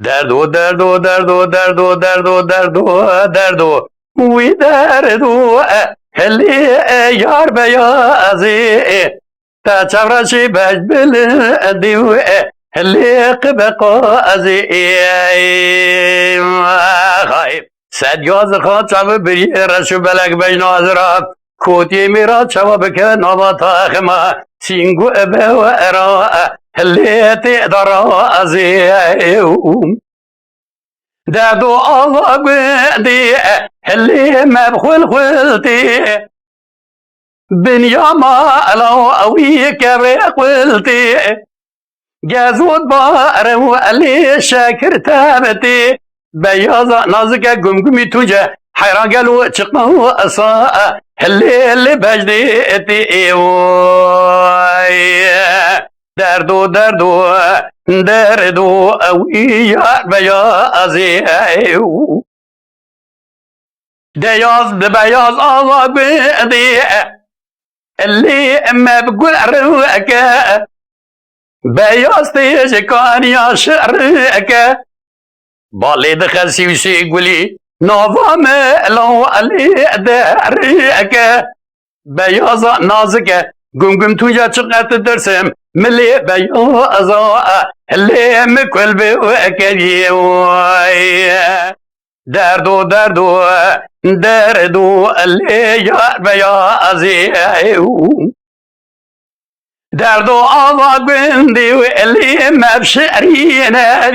Derdo derdo derdo derdo derdo derdo derdo Uy derdo Helli yar beyazı Ta çavrası becbili div Helli kıbekazi Sed yazı khaçavı bir yere şu belek beynazıra Kuti mira çava beke nabata khima Singu ebe ve era Helli te darazi دادو الله قدي اللي ما بخل خلتي بنيا ما لو اويك قلتي جازود بارو اللي شاكر تابتي بياض نازك قمقمي توجه حيران قالوا تشقمو اصاء اللي بجديتي دردو دردو دردو اویار بیازی دیاز ببیاز آوا بدی اللي اما بقول عروك بیاز تیج کانیا شعرك بالي دخل سيوسي قولي نظام لو علي دارك بیاز نازك قمقم توجا چقت درسم ملي بيازا اللي مكل بوكدي دردو دردو دردو اللي يار بيازي دردو الله قندي واللي مبشرينا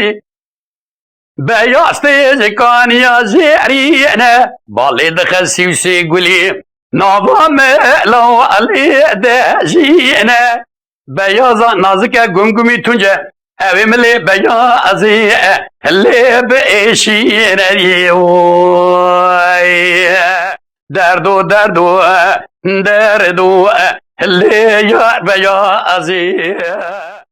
بياز تيجي كان يا زيرينا بالي دخل سيوسي قولي نظام لو علي داجينا بياض نازك قمقمي تنجا اوي ملي بيازي اللي بإيشينا دردو دردو دردو اللي يار بيازي